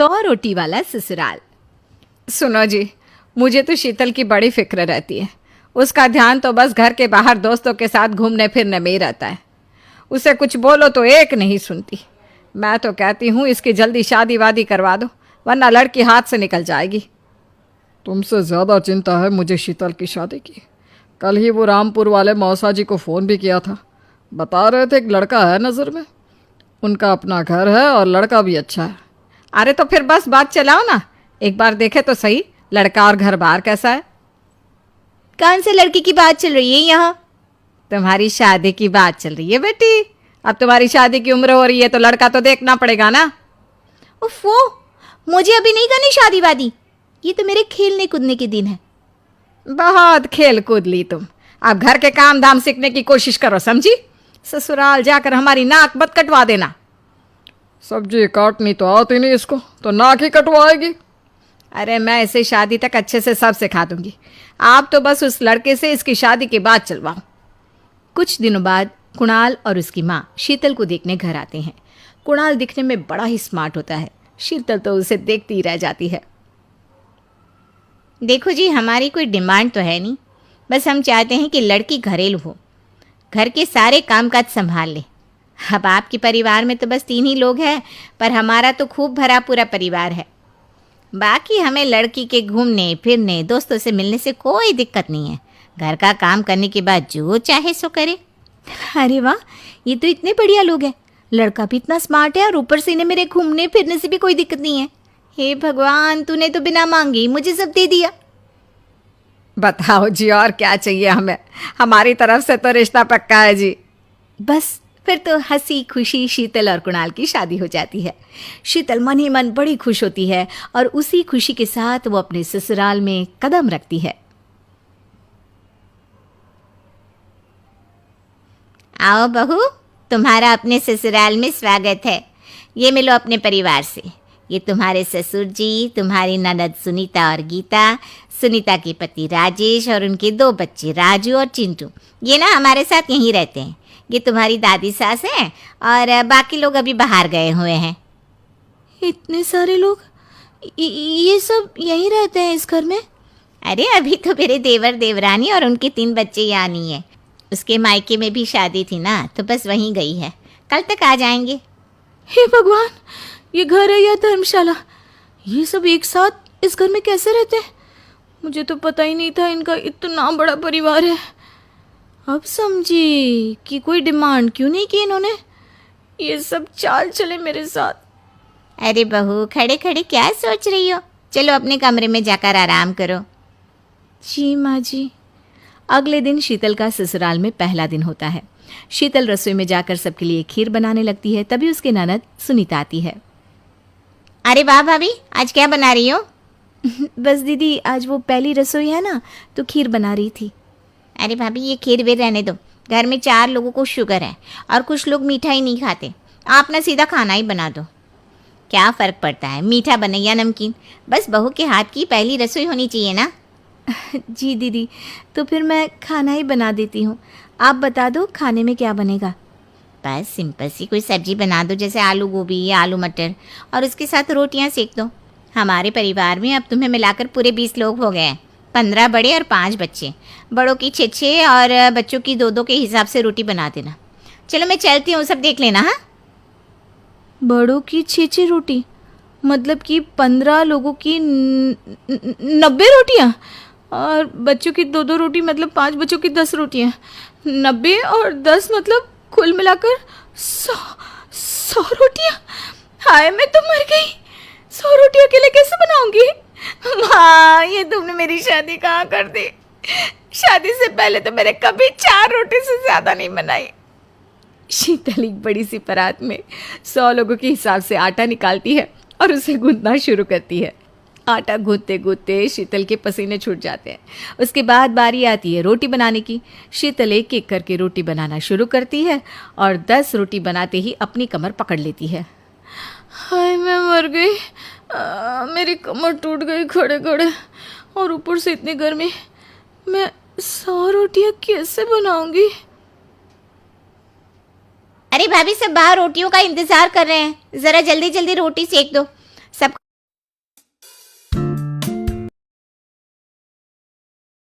100 रोटी वाला ससुराल। सुनो जी, मुझे तो शीतल की बड़ी फिक्र रहती है। उसका ध्यान तो बस घर के बाहर दोस्तों के साथ घूमने फिरने में ही रहता है। उसे कुछ बोलो तो एक नहीं सुनती। मैं तो कहती हूँ इसकी जल्दी शादी वादी करवा दो, वरना लड़की हाथ से निकल जाएगी। तुमसे ज़्यादा चिंता है मुझे शीतल की शादी की। कल ही वो रामपुर वाले मौसा जी को फ़ोन भी किया था। बता रहे थे एक लड़का है नज़र में। उनका अपना घर है और लड़का भी अच्छा है। अरे तो फिर बस बात चलाओ ना, एक बार देखे तो सही लड़का और घर बार कैसा है। कौन से लड़की की बात चल रही है यहाँ? तुम्हारी शादी की बात चल रही है बेटी। अब तुम्हारी शादी की उम्र हो रही है तो लड़का तो देखना पड़ेगा ना। उफ़ो, मुझे अभी नहीं करनी शादी वादी। ये तो मेरे खेलने कूदने के दिन है। बहुत खेल कूद ली तुम। अब घर के काम धाम सीखने की कोशिश करो, समझी? ससुराल जाकर हमारी नाक मत कटवा देना। सब्जी काटनी तो आती नहीं इसको, तो नाक ही कटवाएगी। अरे मैं इसे शादी तक अच्छे से सब सिखा दूंगी। आप तो बस उस लड़के से इसकी शादी के बाद चलवाओ। कुछ दिनों बाद कुणाल और उसकी माँ शीतल को देखने घर आते हैं। कुणाल दिखने में बड़ा ही स्मार्ट होता है। शीतल तो उसे देखती ही रह जाती है। देखो जी, हमारी कोई डिमांड तो है नहीं, बस हम चाहते हैं कि लड़की घरेलू हो, घर के सारे कामकाज संभाल ले। अब आपके परिवार में तो बस 3 ही लोग हैं, पर हमारा तो खूब भरा पूरा परिवार है। बाकी हमें लड़की के घूमने फिरने दोस्तों से मिलने से कोई दिक्कत नहीं है। घर का काम करने के बाद जो चाहे सो करे। अरे वाह, ये तो इतने बढ़िया लोग हैं। लड़का भी इतना स्मार्ट है और ऊपर से इन्हें मेरे घूमने फिरने से भी कोई दिक्कत नहीं है। हे भगवान, तूने तो बिना मांगे ही मुझे सब दे दिया। बताओ जी, और क्या चाहिए हमें? हमारी तरफ से तो रिश्ता पक्का है जी। बस फिर तो हंसी खुशी शीतल और कुणाल की शादी हो जाती है। शीतल मन ही मन बड़ी खुश होती है और उसी खुशी के साथ वो अपने ससुराल में कदम रखती है। आओ बहू, तुम्हारा अपने ससुराल में स्वागत है। ये मिलो अपने परिवार से। ये तुम्हारे ससुर जी, तुम्हारी ननद सुनीता और गीता, सुनीता के पति राजेश और उनके 2 बच्चे राजू और चिंटू। ये ना हमारे साथ यहीं रहते हैं। ये तुम्हारी दादी सास है और बाकी लोग अभी बाहर गए हुए हैं। इतने सारे लोग, ये सब यहीं रहते हैं इस घर में? अरे अभी तो मेरे देवर देवरानी और उनके 3 बच्चे यहाँ नहीं है। उसके मायके में भी शादी थी ना, तो बस वहीं गई है। कल तक आ जाएंगे। हे भगवान, ये घर है या धर्मशाला? ये सब एक साथ इस घर में कैसे रहते हैं? मुझे तो पता ही नहीं था इनका इतना बड़ा परिवार है। अब समझी कि कोई डिमांड क्यों नहीं की इन्होंने। ये सब चाल चले मेरे साथ। अरे बहू, खड़े खड़े क्या सोच रही हो? चलो अपने कमरे में जाकर आराम करो। जी माँ जी। अगले दिन शीतल का ससुराल में पहला दिन होता है। शीतल रसोई में जाकर सबके लिए खीर बनाने लगती है। तभी उसके ननद सुनीता आती है। अरे वाह भाभी, आज क्या बना रही हो? बस दीदी, आज वो पहली रसोई है ना, तो खीर बना रही थी। अरे भाभी, ये खीर वीर रहने दो। घर में 4 लोगों को शुगर है और कुछ लोग मीठा ही नहीं खाते। आप ना सीधा खाना ही बना दो। क्या फ़र्क पड़ता है, मीठा बने या नमकीन? बस बहू के हाथ की पहली रसोई होनी चाहिए ना। जी दीदी, तो फिर मैं खाना ही बना देती हूँ। आप बता दो खाने में क्या बनेगा? बस सिंपल सी कोई सब्जी बना दो, जैसे आलू गोभी या आलू मटर, और उसके साथ रोटियां सेक दो। हमारे परिवार में अब तुम्हें मिलाकर पूरे 20 लोग हो गए हैं। 15 बड़े और 5 बच्चे। बड़ों की 6 और बच्चों की 2 के हिसाब से रोटी बना देना। चलो मैं चलती हूँ, सब देख लेना। हाँ, बड़ों की 6 रोटी मतलब कि 15 लोगों की 90 रोटियाँ, और बच्चों की 2 रोटी मतलब 5 बच्चों की 10 रोटियाँ। 90 और 10 मतलब कुल मिलाकर 100 रोटियाँ। हाय, मैं तो मर गई। 100 रोटी अकेले कैसे बनाऊंगी? माँ, ये तुमने मेरी शादी कहाँ कर दी? शादी से पहले तो मैंने कभी 4 रोटी से ज़्यादा नहीं बनाई। शीतल एक बड़ी सी परात में 100 लोगों के हिसाब से आटा निकालती है और उसे गूंथना शुरू करती है। आटा गूंथते गूंथते शीतल के पसीने छूट जाते हैं। उसके बाद बारी आती है रोटी बनाने की। शीतल एक एक करके रोटी बनाना शुरू करती है और 10 रोटी बनाते ही अपनी कमर पकड़ लेती है। हाय, मैं मर गई। मेरी कमर टूट गई खड़े खड़े, और ऊपर से इतनी गर्मी। मैं 100 रोटियां कैसे बनाऊंगी? अरे भाभी, सब बाहर रोटियों का इंतजार कर रहे हैं। ज़रा जल्दी जल्दी रोटी सेक दो। सब